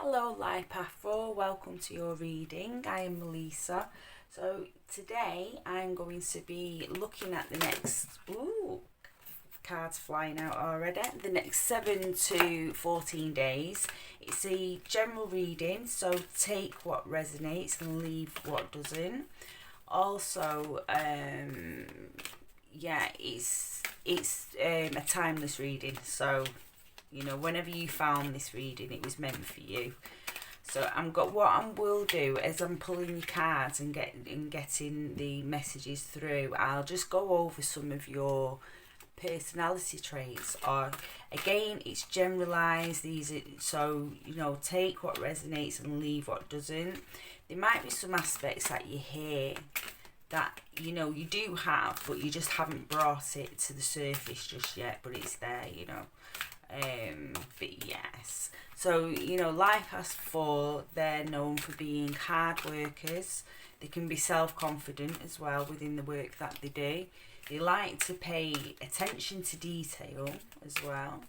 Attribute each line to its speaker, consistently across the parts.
Speaker 1: Hello Life Path 4, welcome to your reading. I am Melissa. So today I'm going to be looking at the next, cards flying out already, the next 7 to 14 days. It's a general reading, so take what resonates and leave what doesn't. Also, it's a timeless reading, so whenever you found this reading, it was meant for you. So what I will do as I'm pulling your cards and getting the messages through, I'll just go over some of your personality traits. Or again, it's generalized. Take what resonates and leave what doesn't. There might be some aspects that you hear that you do have, but you just haven't brought it to the surface just yet, but it's there. But yes, so Life Path 4, they're known for being hard workers. They can be self-confident as well within the work that they do. They like to pay attention to detail as well,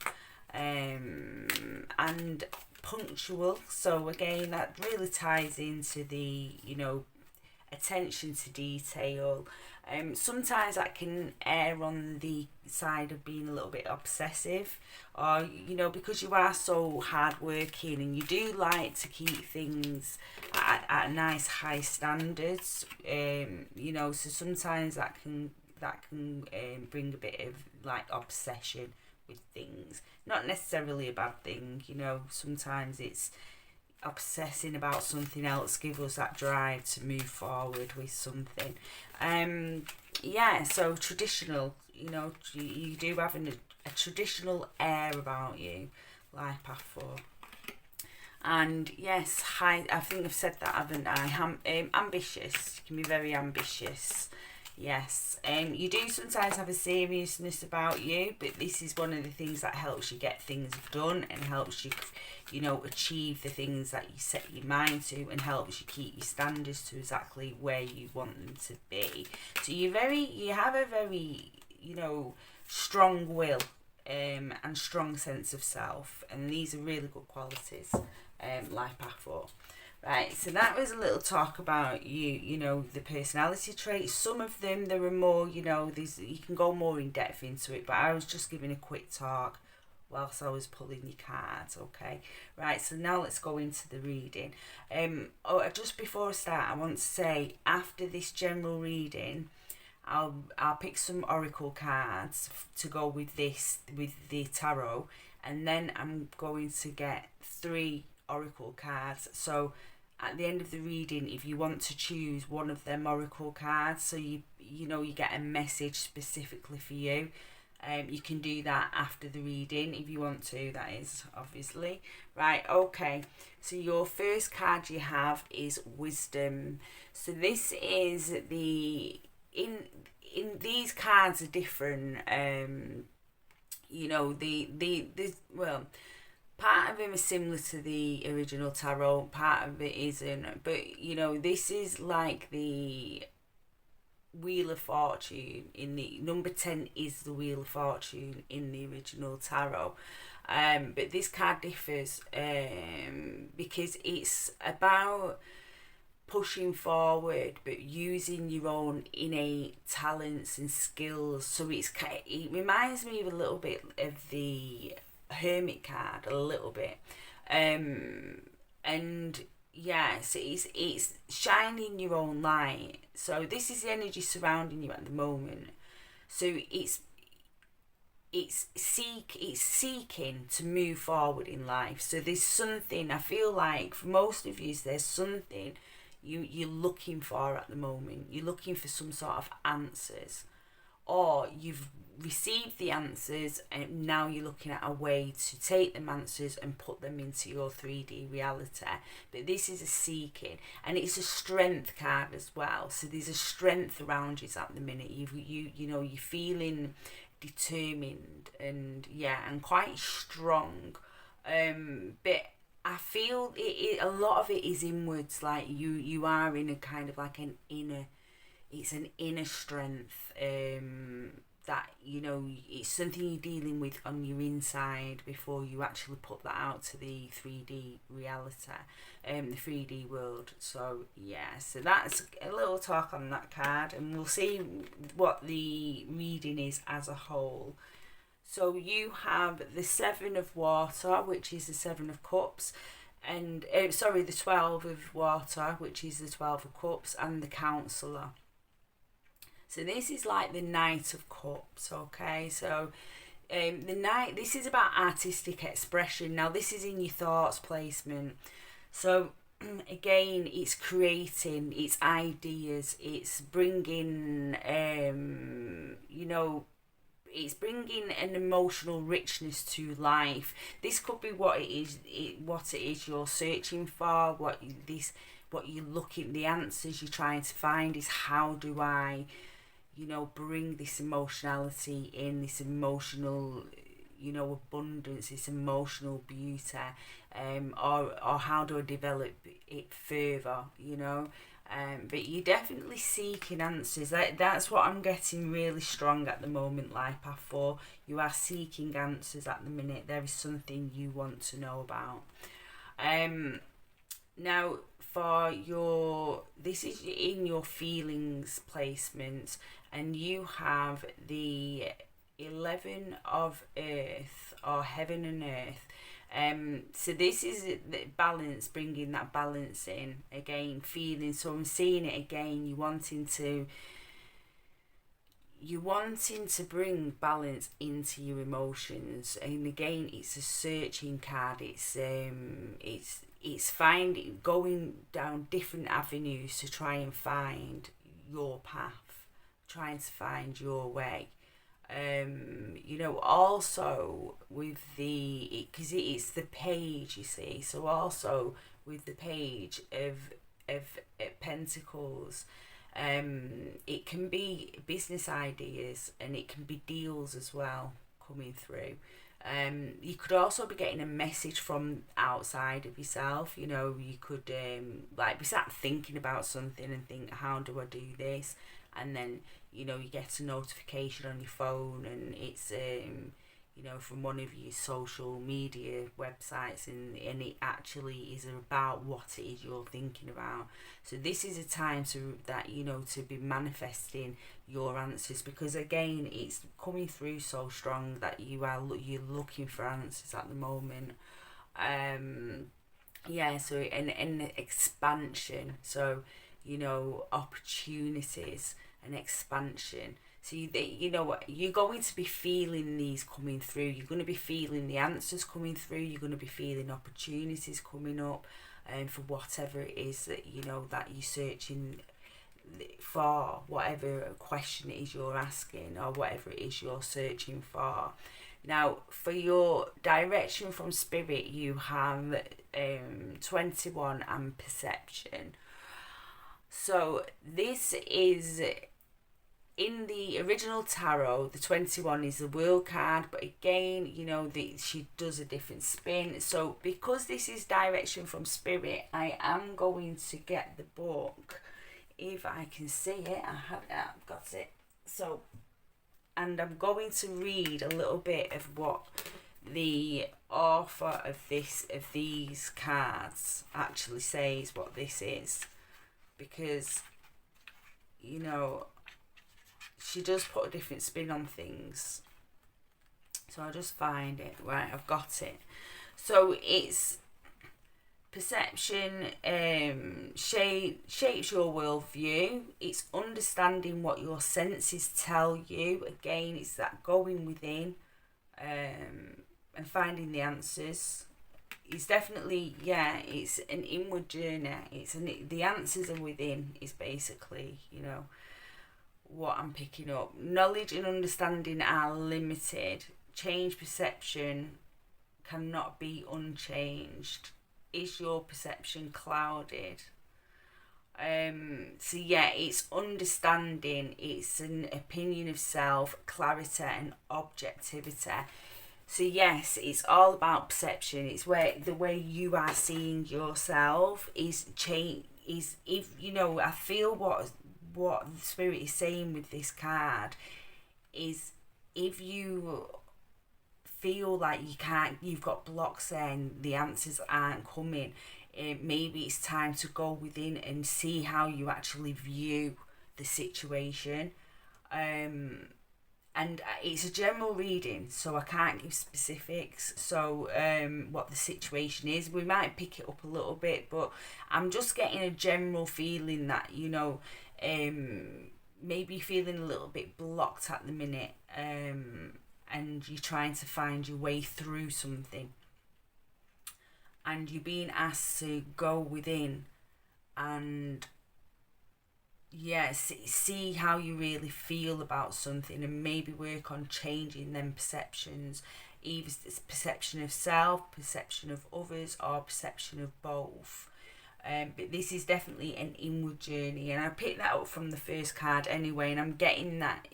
Speaker 1: and punctual. So again, that really ties into the attention to detail. Sometimes that can err on the side of being a little bit obsessive, or because you are so hardworking and you do like to keep things at nice high standards. So sometimes that can bring a bit of like obsession with things. Not necessarily a bad thing. Sometimes it's obsessing about something else give us that drive to move forward with something. So traditional, you do have a traditional air about you, Life Path 4. And yes, I think I've said that, haven't I? Ambitious. You can be very ambitious. Yes, you do sometimes have a seriousness about you, but this is one of the things that helps you get things done and helps you, achieve the things that you set your mind to, and helps you keep your standards to exactly where you want them to be. So you have a very, strong will, and strong sense of self, and these are really good qualities, Life Path 4. Right, so that was a little talk about you, the personality traits. Some of them, there are more, you can go more in depth into it, but I was just giving a quick talk whilst I was pulling your cards, okay? Right, so now let's go into the reading. Just before I start, I want to say, after this general reading, I'll pick some oracle cards to go with the tarot, and then I'm going to get 3 oracle cards. So at the end of the reading, if you want to choose one of them oracle cards, so you get a message specifically for you, you can do that after the reading if you want to, that is, obviously. Right, okay, so your first card you have is wisdom. So this is in these cards are different. Part of them is similar to the original tarot, part of it isn't. But, this is like the Wheel of Fortune. In the number 10 is the Wheel of Fortune in the original tarot. But this card differs because it's about pushing forward but using your own innate talents and skills. So it reminds me of a little bit of the Hermit card, a little bit, and so it's shining your own light. So this is the energy surrounding you at the moment. So it's seeking to move forward in life. So there's something, I feel like for most of you, there's something you're looking for at the moment. You're looking for some sort of answers, or you've received the answers and now you're looking at a way to take them answers and put them into your 3D reality. But this is a seeking, and it's a strength card as well. So there's a strength around you at the minute. You're feeling determined and quite strong. But I feel a lot of it is inwards. Like you are in a kind of like an inner strength that, you know, it's something you're dealing with on your inside before you actually put that out to the 3D reality, the 3D world. So yeah, so that's a little talk on that card, and we'll see what the reading is as a whole. So you have the 7 of Water, which is the 7 of Cups, and the 12 of Water, which is the 12 of Cups, and the Counselor. So this is like the Knight of Cups, okay? So the Knight, this is about artistic expression. Now this is in your thoughts placement. So again, it's creating, it's ideas, it's bringing, you know, it's bringing an emotional richness to life. This could be what it is you're searching for, what you're looking, the answers you're trying to find is, how do I, you know, bring this emotionality in, this emotional, you know, abundance, this emotional beauty, or how do I develop it further, you know. But you're definitely seeking answers. That's what I'm getting really strong at the moment, Life Path 4. You are seeking answers at the minute. There is something you want to know about. Now, this is in your feelings placement, and you have the 11 of Earth, or Heaven and Earth. So this is the balance, bringing that balance in again, feeling. So I'm seeing it again. You're wanting to bring balance into your emotions, and again, it's a searching card. It's finding, going down different avenues to try and find your path, trying to find your way. You know, also with because it's the Page, you see, so also with the Page of Pentacles, it can be business ideas, and it can be deals as well coming through. You could also be getting a message from outside of yourself. You know, you could like be sat thinking about something and think, how do I do this? And then, you know, you get a notification on your phone, and it's you know, from one of your social media websites, and it actually is about what it is you're thinking about. So this is a time to be manifesting your answers, because again, it's coming through so strong that you're looking for answers at the moment. So and expansion, so, you know, opportunities and expansion. So you know what, you're going to be feeling these coming through. You're going to be feeling the answers coming through. You're going to be feeling opportunities coming up, for whatever it is that, you know, that you're searching for, whatever question it is you're asking, or whatever it is you're searching for. Now, for your direction from Spirit, you have 21 and Perception. So this is, in the original tarot, the 21 is the World card, but again, you know, she does a different spin. So because this is direction from Spirit, I am going to get the book, if I can see it. I've got it. So, and I'm going to read a little bit of what the author of these cards actually says what this is, because, you know, she does put a different spin on things. So I'll just find it. Right, I've got it. So it's perception, shapes your worldview. It's understanding what your senses tell you. Again, it's that going within, and finding the answers. It's definitely, it's an inward journey. The answers are within, is basically, you know, what I'm picking up. Knowledge and understanding are limited. Change perception cannot be unchanged. Is your perception clouded? It's understanding, it's an opinion of self, clarity and objectivity. So yes, it's all about perception. It's where the way you are seeing yourself is change. Is, if you know, I feel what the Spirit is saying with this card is if you feel like you've got blocks and the answers aren't coming, maybe it's time to go within and see how you actually view the situation. And it's a general reading, so I can't give specifics. So what the situation is, we might pick it up a little bit, but I'm just getting a general feeling that, you know, maybe feeling a little bit blocked at the minute, and you're trying to find your way through something, and you're being asked to go within and see how you really feel about something, and maybe work on changing them perceptions, either it's perception of self, perception of others, or perception of both. But this is definitely an inward journey, and I picked that up from the first card anyway, and I'm getting that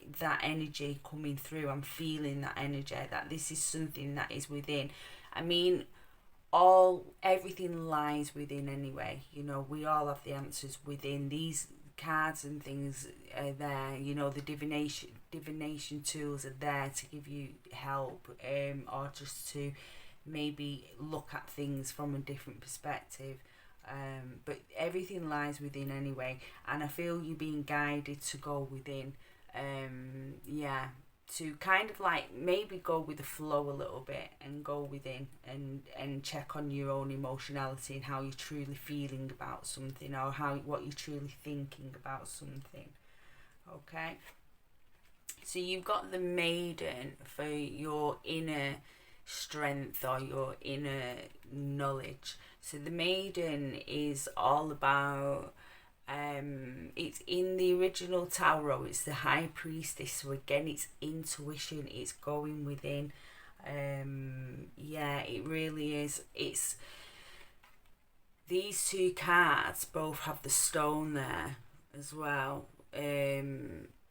Speaker 1: energy coming through. I'm feeling that energy, that this is something that is within. I mean, everything lies within anyway. You know, we all have the answers within. These cards and things are there, you know, the divination tools are there to give you help, or just to maybe look at things from a different perspective. But everything lies within anyway, and I feel you being guided to go within, to kind of like maybe go with the flow a little bit and go within and check on your own emotionality and how you're truly feeling about something, or what you're truly thinking about something. Okay, so you've got the Maiden for your inner strength or your inner knowledge. So the Maiden is all about, it's in the original tarot, it's the High Priestess. So again, it's intuition, it's going within. It really is. It's these two cards both have the stone there as well.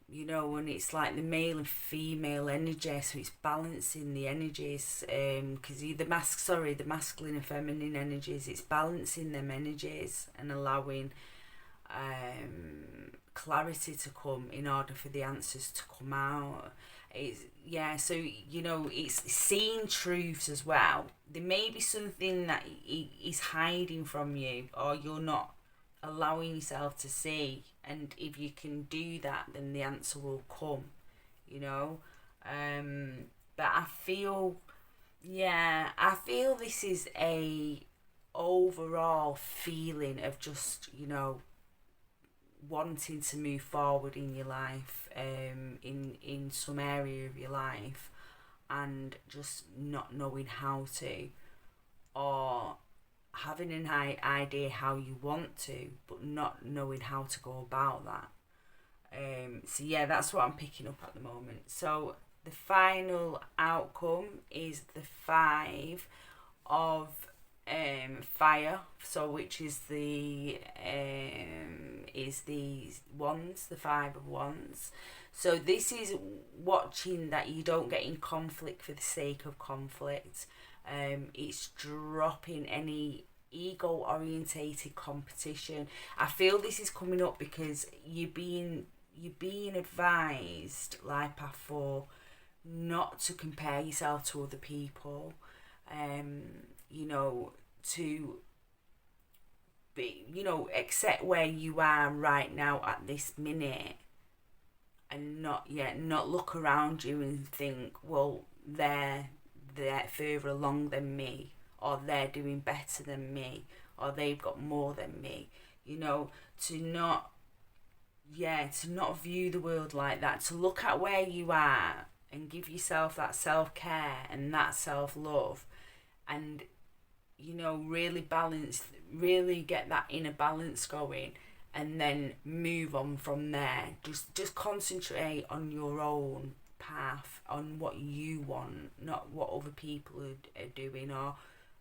Speaker 1: You know, when it's like the male and female energy, so it's balancing the energies, because the masculine and feminine energies, it's balancing them energies and allowing clarity to come in order for the answers to come out. So you know, it's seeing truths as well. There may be something that is hiding from you, or you're not allowing yourself to see, and if you can do that, then the answer will come, you know. But I feel this is a overall feeling of just, you know, wanting to move forward in your life, in some area of your life, and just not knowing how to, or having an idea how you want to, but not knowing how to go about that. That's what I'm picking up at the moment. So the final outcome is the 5 of fire, so which is the wands, the 5 of wands. So this is watching that you don't get in conflict for the sake of conflict. It's dropping any ego orientated competition. I feel this is coming up because you're being advised, like Path 4, not to compare yourself to other people. You know, to be, you know, accept where you are right now at this minute, and not look around you and think, well, they're further along than me, or they're doing better than me, or they've got more than me. You know, to not view the world like that, to look at where you are and give yourself that self-care and that self-love, and, you know, really get that inner balance going, and then move on from there. Just concentrate on your own path, on what you want, not what other people are doing, or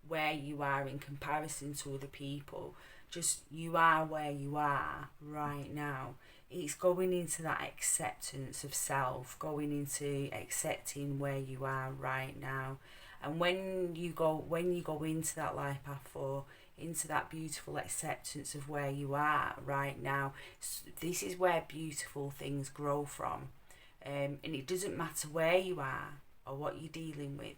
Speaker 1: where you are in comparison to other people. Just, you are where you are right now. It's going into that acceptance of self, going into accepting where you are right now. And when you go into that life path 4, into that beautiful acceptance of where you are right now, this is where beautiful things grow from. And it doesn't matter where you are or what you're dealing with,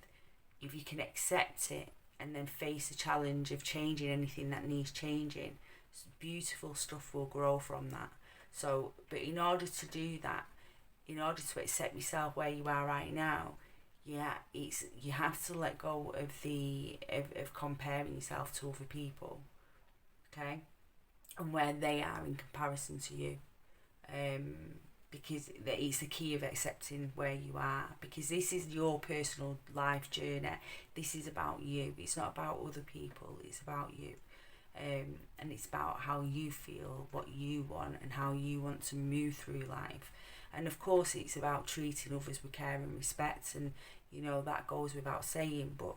Speaker 1: if you can accept it and then face the challenge of changing anything that needs changing, beautiful stuff will grow from that. So, but in order to do that, in order to accept yourself where you are right now, you have to let go of comparing yourself to other people, okay, and where they are in comparison to you, because it's the key of accepting where you are, because this is your personal life journey. This is about you. It's not about other people. It's about you, and it's about how you feel, what you want, and how you want to move through life. And of course, it's about treating others with care and respect, and that goes without saying. But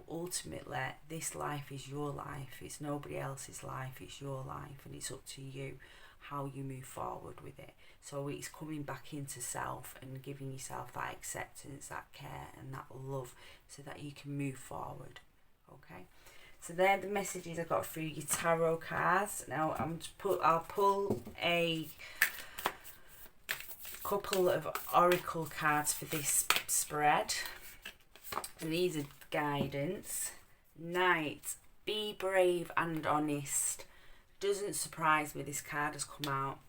Speaker 1: ultimately, this life is your life. It's nobody else's life. It's your life, and it's up to you how you move forward with it. So it's coming back into self and giving yourself that acceptance, that care, and that love, so that you can move forward. Okay. So they're the messages I got through your tarot cards. Now I'll pull a couple of oracle cards for this spread, and these are guidance. Knight, be brave and honest. Doesn't surprise me this card has come out.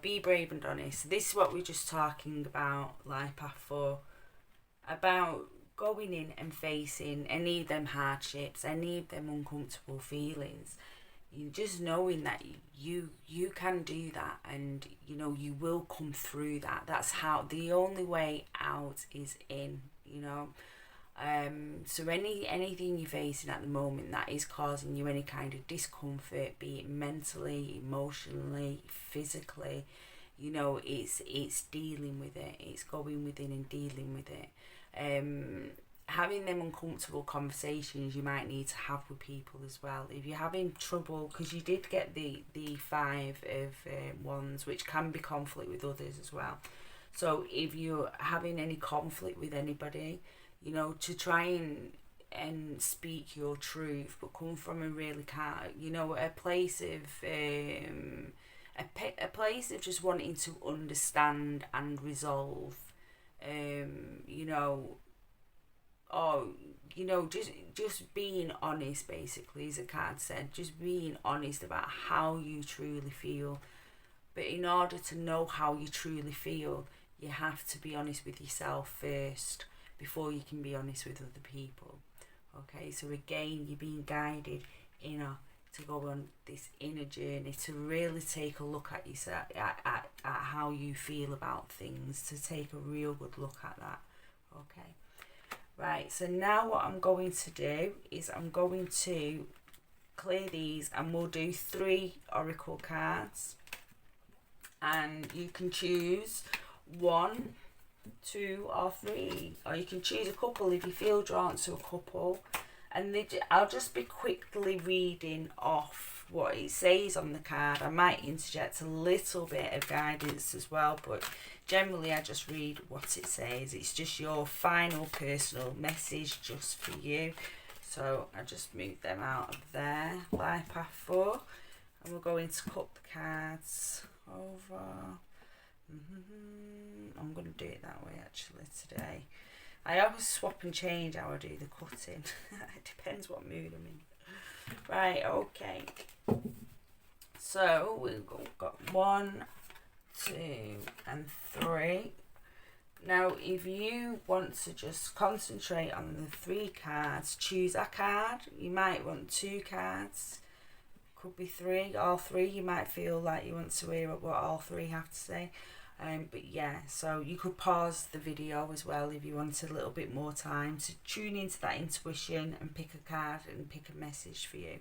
Speaker 1: Be brave and honest. This is what we're just talking about, life path 4, about going in and facing any of them hardships, any of them uncomfortable feelings. You just knowing that you can do that, and you will come through that. That's how the only way out is in. So anything you're facing at the moment that is causing you any kind of discomfort, be it mentally, emotionally, physically, it's dealing with it. It's going within and dealing with it. Having them uncomfortable conversations you might need to have with people as well. If you're having trouble, because you did get the 5 of wands, which can be conflict with others as well. So if you're having any conflict with anybody, to try and speak your truth, but come from a really a place of a place of just wanting to understand and resolve, or just being honest, basically, as the card said, just being honest about how you truly feel. But in order to know how you truly feel, you have to be honest with yourself first before you can be honest with other people. Okay, so again, you're being guided to go on this inner journey, to really take a look at yourself, at how you feel about things, to take a real good look at that. Okay. Right, so now what I'm going to do is I'm going to clear these, and we'll do 3 oracle cards, and you can choose 1, 2 or 3, or you can choose a couple if you feel drawn to a couple. And I'll just be quickly reading off what it says on the card. I might interject a little bit of guidance as well, but generally I just read what it says. It's just your final personal message just for you. So I just move them out of there, life path 4, and we're going to cut the cards over. I'm going to do it that way actually today. I always swap and change how I do the cutting. It depends what mood I'm in. Right, okay. So we've got 1, 2 and 3. Now if you want to just concentrate on the 3 cards, choose a card. You might want 2 cards. Could be 3, all 3. You might feel like you want to hear what all 3 have to say. But yeah, so you could pause the video as well if you want a little bit more time to tune into that intuition and pick a card and pick a message for you.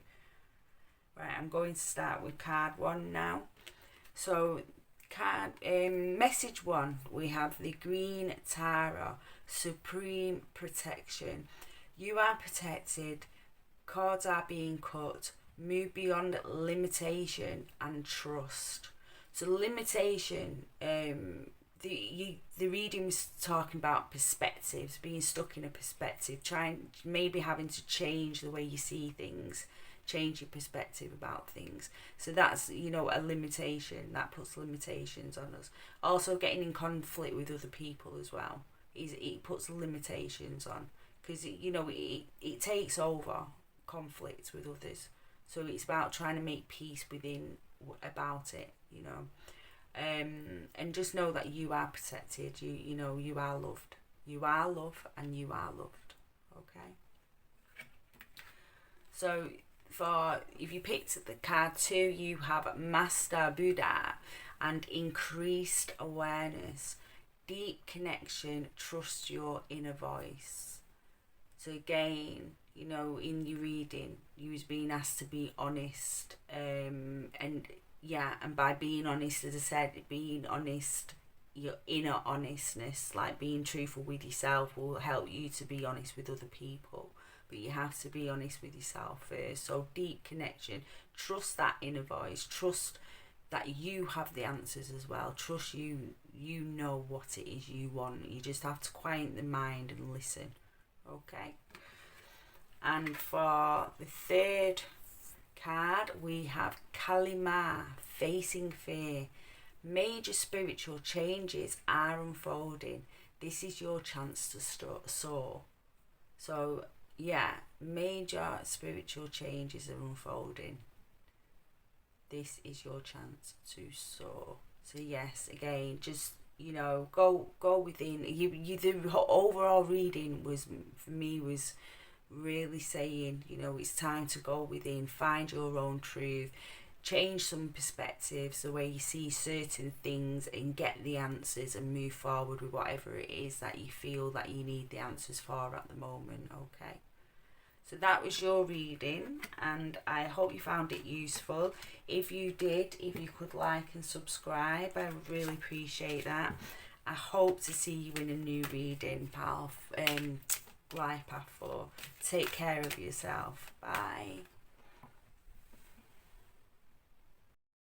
Speaker 1: Right, I'm going to start with card 1 now. So message 1, we have the Green Tarot, Supreme Protection. You are protected, cords are being cut, move beyond limitation and trust. So limitation, the reading was talking about perspectives, being stuck in a perspective, maybe having to change the way you see things, change your perspective about things. So that's, you know, a limitation. That puts limitations on us. Also, getting in conflict with other people as well. It puts limitations on. Because, you know, it takes over conflict with others. So it's about trying to make peace within about it, you know. And just know that you are protected. You know, you are loved. You are loved and you are loved. Okay. So if you picked the card 2, you have Master Buddha and increased awareness, deep connection, trust your inner voice. So again, you know, in your reading, you was being asked to be honest, and by being honest, as I said, being honest, your inner honestness, like being truthful with yourself, will help you to be honest with other people. But you have to be honest with yourself first. So deep connection, trust that inner voice, trust that you have the answers as well. Trust you know what it is you want. You just have to quiet the mind and listen. Okay. And for the 3rd card, we have Kalima, facing fear. Major spiritual changes are unfolding. This is your chance to soar. So, yeah, major spiritual changes are unfolding. This is your chance to soar. So, yes, again, just, you know, go within. The overall reading was, for me, was really saying, you know, it's time to go within, find your own truth, change some perspectives, the way you see certain things, and get the answers and move forward with whatever it is that you feel that you need the answers for at the moment. Okay, so that was your reading, and I hope you found it useful. If you did, if you could like and subscribe, I would really appreciate that. I hope to see you in a new reading, pal. Life Path 4. Take care of yourself. Bye.